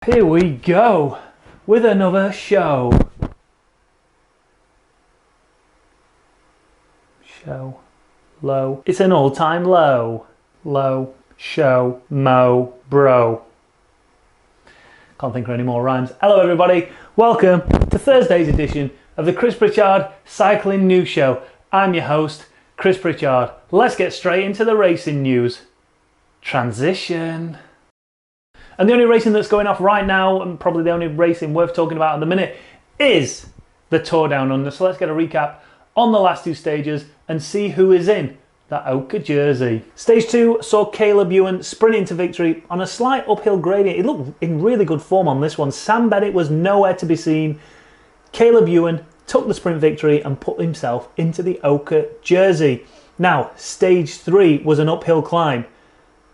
Here we go with another show. Low. It's an all-time low. Low, show, mo, bro. Can't think of any more rhymes. Hello everybody, welcome to Thursday's edition of the Chris Pritchard Cycling News Show. I'm your host, Chris Pritchard. Let's get straight into the racing news. Transition. And the only racing that's going off right now, and probably the only racing worth talking about at the minute, is the Tour Down Under. So let's get a recap on the last two stages and see who is in that Oka jersey. Stage 2 saw Caleb Ewan sprinting to victory on a slight uphill gradient. He looked in really good form on this one. Sam Bennett was nowhere to be seen. Caleb Ewan took the sprint victory and put himself into the Oka jersey. Now, stage 3 was an uphill climb.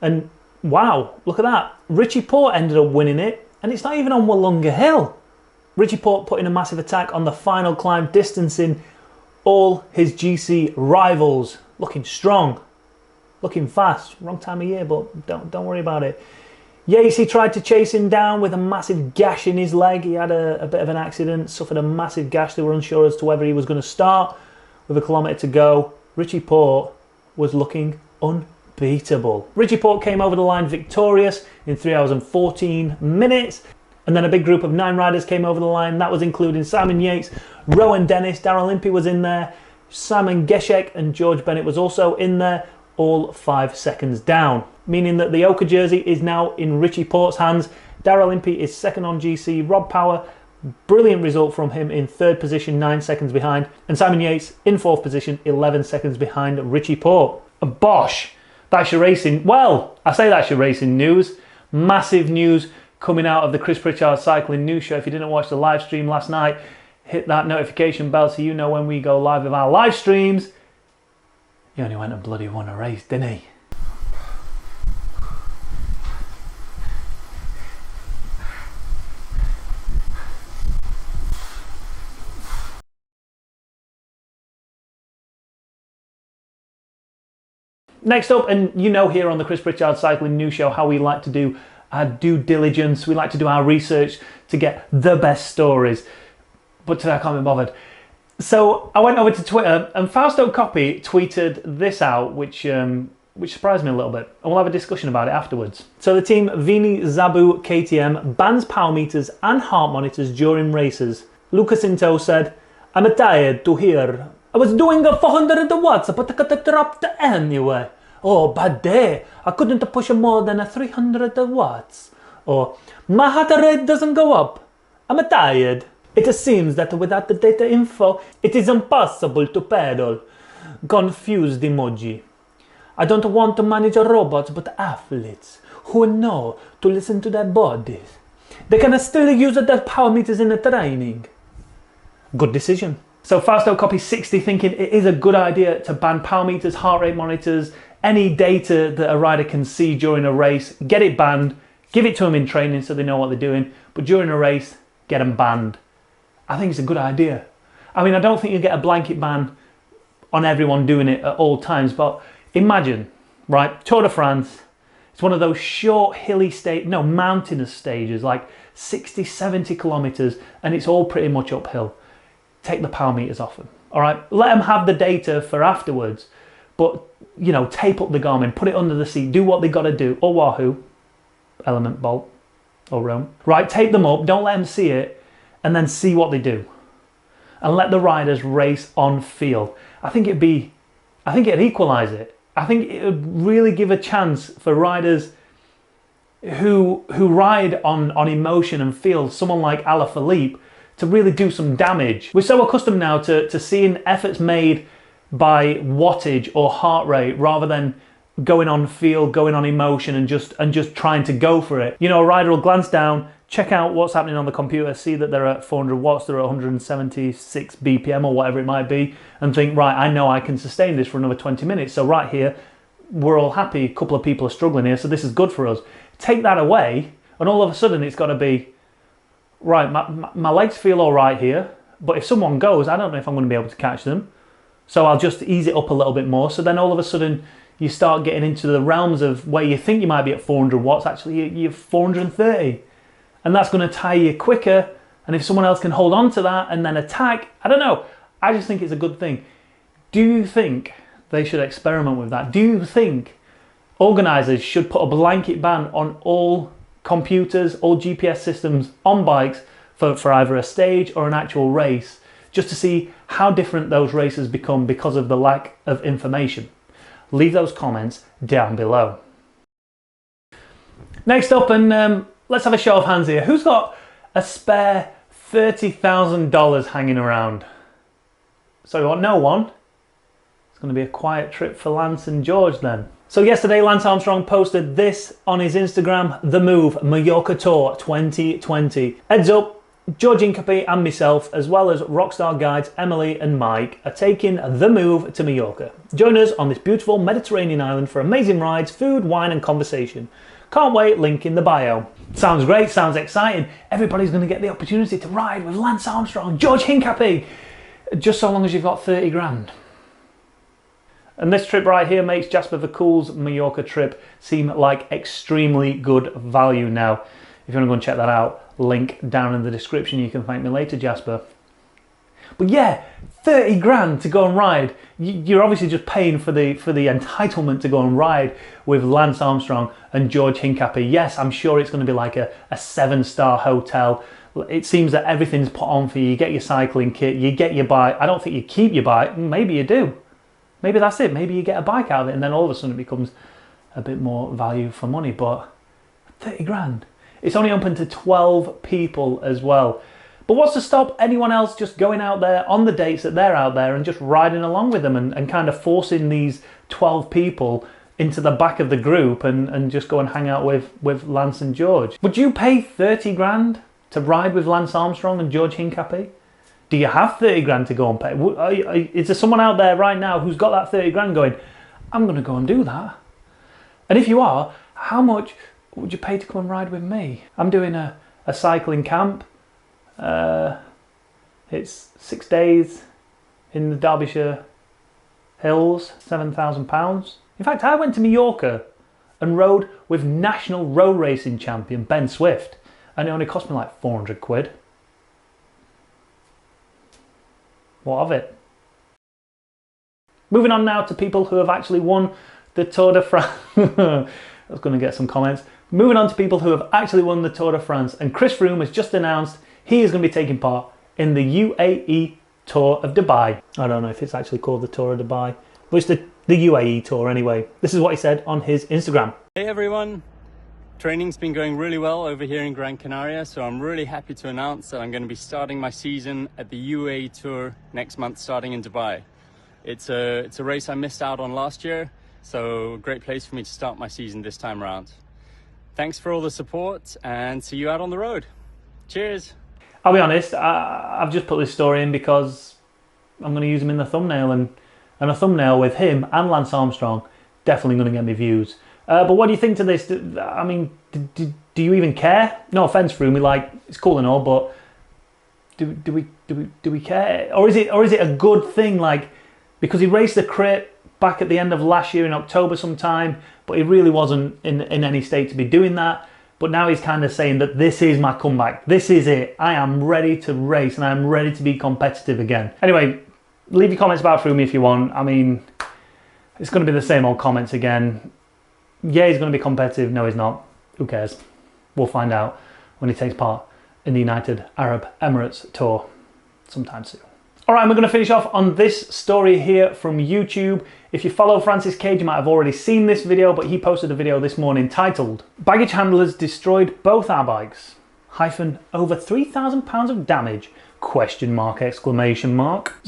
And wow, look at that. Richie Porte ended up winning it, and it's not even on Wollonga Hill. Richie Porte put in a massive attack on the final climb, distancing all his GC rivals. Looking strong, looking fast. Wrong time of year, but don't worry about it. Yates, he tried to chase him down with a massive gash in his leg. He had a bit of an accident, suffered a massive gash. They were unsure as to whether he was going to start with a kilometre to go. Richie Porte was looking unbeatable. Richie Porte came over the line victorious in 3 hours and 14 minutes. And then a big group of 9 riders came over the line. That was including Simon Yates, Rowan Dennis, Darrell Impey was in there, Simon Geschek and George Bennett was also in there, all 5 seconds down. Meaning that the Oka jersey is now in Richie Porte's hands. Darrell Impey is second on GC. Rob Power, brilliant result from him in 3rd position, 9 seconds behind. And Simon Yates in 4th position, 11 seconds behind Richie Porte. And Bosh, that's your racing, well, I say that's your racing news. Massive news coming out of the Chris Pritchard Cycling News Show. If you didn't watch the live stream last night, hit that notification bell so you know when we go live with our live streams. He only went and bloody won a race, didn't he? Next up, and you know here on the Chris Pritchard Cycling News Show how we like to do our due diligence. We like to do our research to get the best stories. But today I can't be bothered. So I went over to Twitter and Fausto Coppi tweeted this out, which surprised me a little bit. And we'll have a discussion about it afterwards. So the team Vini Zabu KTM bans power meters and heart monitors during races. Lucas Into said, "I'm tired to hear. I was doing a 400 watts, but I could have dropped anyway. Oh, bad day. I couldn't push more than a 300 watts. Or, my heart rate doesn't go up. I'm tired. It seems that without the data info, it is impossible to pedal. Confused emoji. I don't want to manage robots, but athletes who know to listen to their bodies. They can still use their power meters in the training." Good decision. So Fausto Coppi 60 thinking it is a good idea to ban power meters, heart rate monitors, any data that a rider can see during a race, get it banned, give it to them in training so they know what they're doing, but during a race, get them banned. I think it's a good idea. I mean, I don't think you get a blanket ban on everyone doing it at all times, but imagine, right, Tour de France, it's one of those short, hilly mountainous stages, like 60, 70 kilometers, and it's all pretty much uphill. Take the power meters off them, all right? Let them have the data for afterwards, but, you know, tape up the Garmin, put it under the seat, do what they got to do, or Wahoo, Element, Bolt, or Rome, right? Tape them up, don't let them see it, and then see what they do. And let the riders race on field. I think it'd equalise it. I think it would really give a chance for riders who ride on emotion and feel, someone like Alaphilippe, to really do some damage. We're so accustomed now to seeing efforts made by wattage or heart rate rather than going on feel, going on emotion and just trying to go for it. You know, a rider will glance down, check out what's happening on the computer, see that they're at 400 watts, they're at 176 BPM or whatever it might be, and think, right, I know I can sustain this for another 20 minutes. So right here, we're all happy, a couple of people are struggling here, so this is good for us. Take that away, and all of a sudden it's got to be, right, my legs feel all right here, but if someone goes, I don't know if I'm going to be able to catch them. So I'll just ease it up a little bit more. So then all of a sudden you start getting into the realms of where you think you might be at 400 watts, actually you're 430. and that's going to tire you quicker. And if someone else can hold on to that and then attack, I don't know. I just think it's a good thing. Do you think they should experiment with that? Do you think organisers should put a blanket ban on all computers, all GPS systems on bikes for either a stage or an actual race, just to see how different those races become because of the lack of information? Leave those comments down below. Next up, and let's have a show of hands here. Who's got a spare $30,000 hanging around? So what, no one? It's going to be a quiet trip for Lance and George then. So yesterday, Lance Armstrong posted this on his Instagram: The Move Mallorca Tour 2020. Heads up, George Hincapie and myself, as well as Rockstar guides Emily and Mike, are taking the move to Mallorca. Join us on this beautiful Mediterranean island for amazing rides, food, wine and conversation. Can't wait, link in the bio. Sounds great, sounds exciting. Everybody's going to get the opportunity to ride with Lance Armstrong, George Hincapie, just so long as you've got 30 grand. And this trip right here makes Jasper the Cool's Mallorca trip seem like extremely good value now. If you want to go and check that out, link down in the description. You can thank me later, Jasper. But yeah, 30 grand to go and ride. You're obviously just paying for the entitlement to go and ride with Lance Armstrong and George Hincapie. Yes, I'm sure it's going to be like a 7-star hotel. It seems that everything's put on for you. You get your cycling kit, you get your bike. I don't think you keep your bike. Maybe you do. Maybe that's it. Maybe you get a bike out of it and then all of a sudden it becomes a bit more value for money. But 30 grand. It's only open to 12 people as well. But what's to stop anyone else just going out there on the dates that they're out there and just riding along with them and kind of forcing these 12 people into the back of the group and just go and hang out with Lance and George? Would you pay 30 grand to ride with Lance Armstrong and George Hincapie? Do you have 30 grand to go and pay? Is there someone out there right now who's got that 30 grand going, I'm going to go and do that? And if you are, how much would you pay to come and ride with me? I'm doing a cycling camp. It's 6 days in the Derbyshire Hills, £7,000. In fact, I went to Mallorca and rode with national road racing champion Ben Swift, and it only cost me like 400 quid. What of it? Moving on now to people who have actually won the Tour de France. I was going to get some comments. Moving on to people who have actually won the Tour de France, and Chris Froome has just announced he is going to be taking part in the UAE Tour of Dubai. I don't know if it's actually called the Tour of Dubai, but it's the UAE Tour anyway. This is what he said on his Instagram. Hey everyone, training's been going really well over here in Gran Canaria, so I'm really happy to announce that I'm going to be starting my season at the UAE Tour next month, starting in Dubai. It's a race I missed out on last year, so a great place for me to start my season this time around. Thanks for all the support and see you out on the road. Cheers. I'll be honest, I've just put this story in because I'm going to use him in the thumbnail, and a thumbnail with him and Lance Armstrong definitely going to get me views. But what do you think to this? I mean, do you even care? No offense, Froome, like, it's cool and all, but do we care? Or is it a good thing, like, because he raced the crit back at the end of last year in October sometime, but he really wasn't in any state to be doing that. But now he's kind of saying that this is my comeback. This is it. I am ready to race and I'm ready to be competitive again. Anyway, leave your comments about Froome if you want. I mean, it's going to be the same old comments again. Yeah, he's going to be competitive. No, he's not. Who cares? We'll find out when he takes part in the United Arab Emirates Tour sometime soon. All right, we're going to finish off on this story here from YouTube. If you follow Francis Cade, you might have already seen this video, but he posted a video this morning titled, "Baggage handlers destroyed both our bikes, over £3,000 of damage, ? So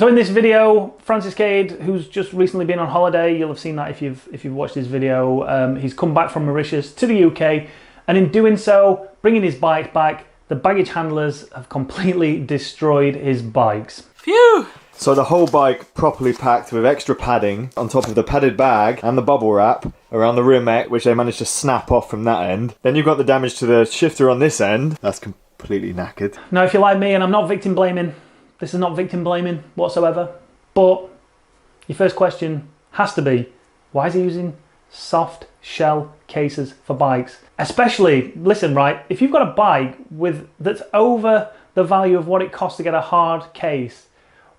in this video, Francis Cade, who's just recently been on holiday, you'll have seen that if you've watched his video, he's come back from Mauritius to the UK, and in doing so, bringing his bike back, the baggage handlers have completely destroyed his bikes. Phew! So the whole bike properly packed with extra padding on top of the padded bag and the bubble wrap around the rear mech, which they managed to snap off from that end. Then you've got the damage to the shifter on this end. That's completely knackered. Now, if you're like me, and I'm not victim blaming, this is not victim blaming whatsoever, but your first question has to be, why is he using soft shell cases for bikes. Especially, listen, right, if you've got a bike that's over the value of what it costs to get a hard case,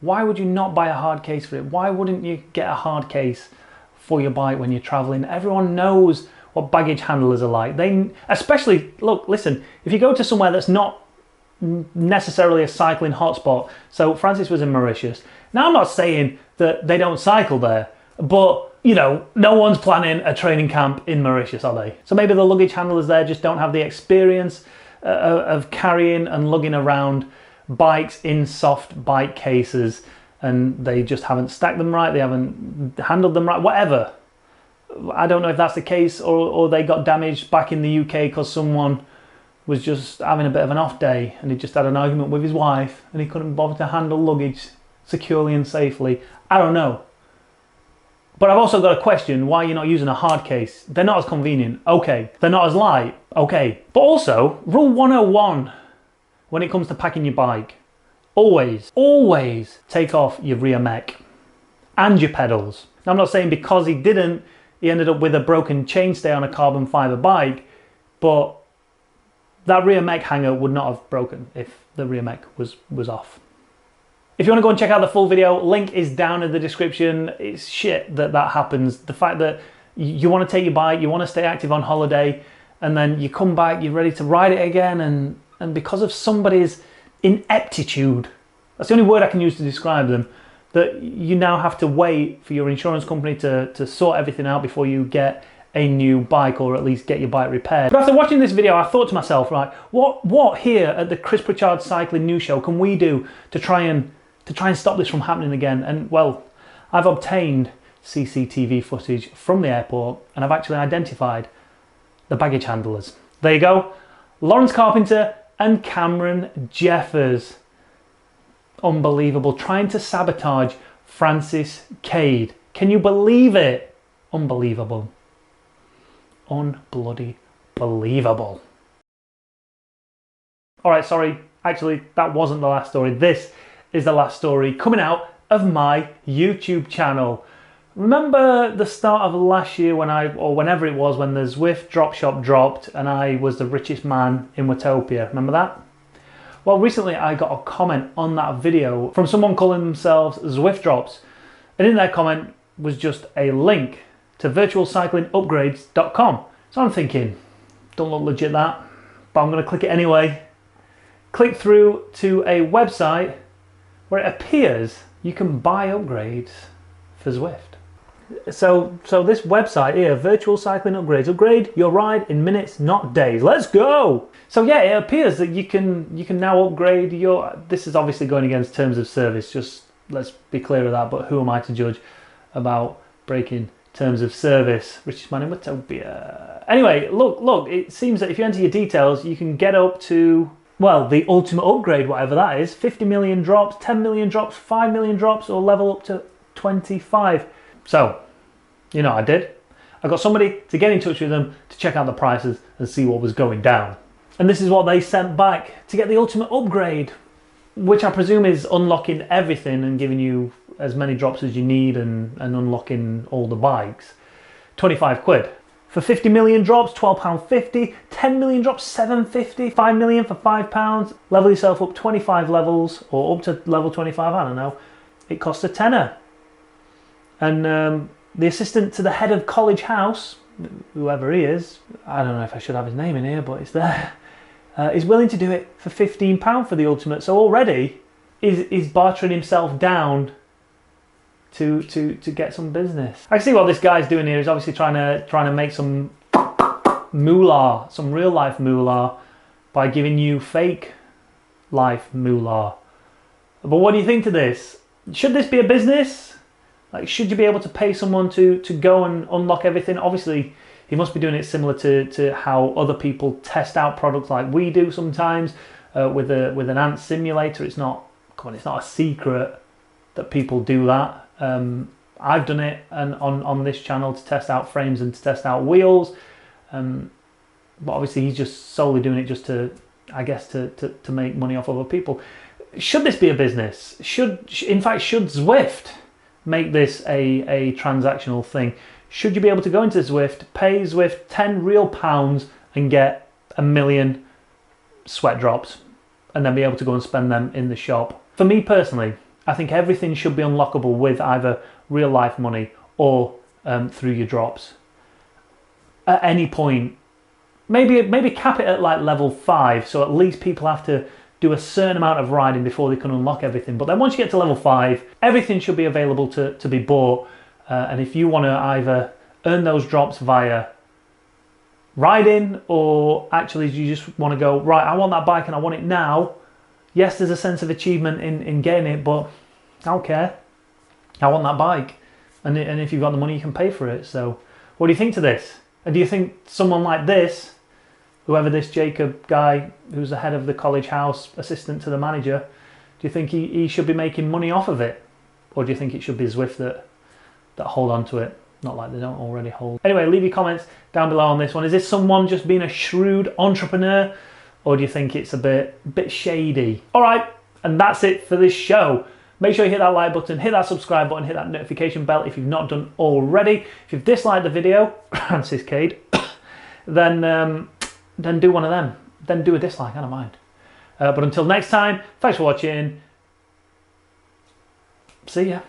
why would you not buy a hard case for it? Why wouldn't you get a hard case for your bike when you're traveling? Everyone knows what baggage handlers are like. Especially, look, listen, if you go to somewhere that's not necessarily a cycling hotspot, so Francis was in Mauritius. Now, I'm not saying that they don't cycle there, but you know, no one's planning a training camp in Mauritius, are they? So maybe the luggage handlers there just don't have the experience of carrying and lugging around bikes in soft bike cases, and they just haven't stacked them right, they haven't handled them right, whatever. I don't know if that's the case, or they got damaged back in the UK because someone was just having a bit of an off day and he just had an argument with his wife and he couldn't bother to handle luggage securely and safely. I don't know. But I've also got a question, why you're not using a hard case. They're not as convenient, okay. They're not as light, okay. But also, rule 101 when it comes to packing your bike, always take off your rear mech and your pedals. Now, I'm not saying because he didn't, he ended up with a broken chainstay on a carbon fibre bike, but that rear mech hanger would not have broken if the rear mech was off. If you want to go and check out the full video, link is down in the description. It's shit that happens. The fact that you want to take your bike, you want to stay active on holiday, and then you come back, you're ready to ride it again, and because of somebody's ineptitude, that's the only word I can use to describe them, that you now have to wait for your insurance company to sort everything out before you get a new bike, or at least get your bike repaired. But after watching this video, I thought to myself, right, what here at the Chris Pritchard Cycling News Show can we do to try and stop this from happening again? And well, I've obtained CCTV footage from the airport and I've actually identified the baggage handlers. There you go, Lawrence Carpenter and Cameron Jeffers. Unbelievable, trying to sabotage Francis Cade. Can you believe it? Unbelievable. Unbloody believable. All right, sorry, actually that wasn't the last story. This is the last story coming out of my YouTube channel. Remember the start of last year when whenever it was, when the Zwift drop shop dropped and I was the richest man in Watopia? Remember that? Well, recently I got a comment on that video from someone calling themselves Zwift Drops, and in their comment was just a link to virtualcyclingupgrades.com. So I'm thinking, don't look legit that, but I'm going to click it anyway. Click through to a website where it appears you can buy upgrades for Zwift. So this website here, Virtual Cycling Upgrades, upgrade your ride in minutes, not days. Let's go! So yeah, it appears that you can now upgrade your. This is obviously going against terms of service. Just let's be clear of that. But who am I to judge about breaking terms of service? Richest man in Watopia. Anyway, look. It seems that if you enter your details, you can get up to, well, the ultimate upgrade, whatever that is, 50 million drops, 10 million drops, 5 million drops, or level up to 25. So, you know what I did? I got somebody to get in touch with them to check out the prices and see what was going down. And this is what they sent back to get the ultimate upgrade, which I presume is unlocking everything and giving you as many drops as you need and unlocking all the bikes. 25 quid. For 50 million drops, £12.50, 10 million drops, £7.50, 5 million for £5, level yourself up 25 levels, or up to level 25, I don't know, it costs a tenner. And the assistant to the head of College House, whoever he is, I don't know if I should have his name in here, but it's there, is willing to do it for £15 for the ultimate. So already he's bartering himself down to get some business. I can see what this guy's doing here. He's obviously trying to make some moolah, some real life moolah, by giving you fake life moolah. But what do you think to this? Should this be a business? Like, should you be able to pay someone to go and unlock everything? Obviously, he must be doing it similar to how other people test out products like we do sometimes with an ant simulator. It's not a secret that people do that. I've done it on this channel to test out frames and to test out wheels. But obviously, he's just solely doing it just to, I guess, to make money off other people. Should this be a business? In fact, should Zwift make this a transactional thing? Should you be able to go into Zwift, pay Zwift 10 real pounds and get 1 million sweat drops and then be able to go and spend them in the shop? For me personally, I think everything should be unlockable with either real life money or through your drops. At any point, maybe cap it at like level 5, so at least people have to do a certain amount of riding before they can unlock everything. But then once you get to level 5, everything should be available to be bought. And if you want to either earn those drops via riding, or actually you just want to go, right, I want that bike and I want it now. Yes, there's a sense of achievement in getting it, but I don't care. I want that bike. And if you've got the money, you can pay for it. So what do you think to this? And do you think someone like this, whoever this Jacob guy, who's the head of the college house, assistant to the manager, do you think he should be making money off of it? Or do you think it should be Zwift that hold on to it? Not like they don't already hold. Anyway, leave your comments down below on this one. Is this someone just being a shrewd entrepreneur? Or do you think it's a bit shady? All right, and that's it for this show. Make sure you hit that like button, hit that subscribe button, hit that notification bell if you've not done already. If you've disliked the video, Francis Cade, then do one of them. Then do a dislike, I don't mind. But until next time, thanks for watching. See ya.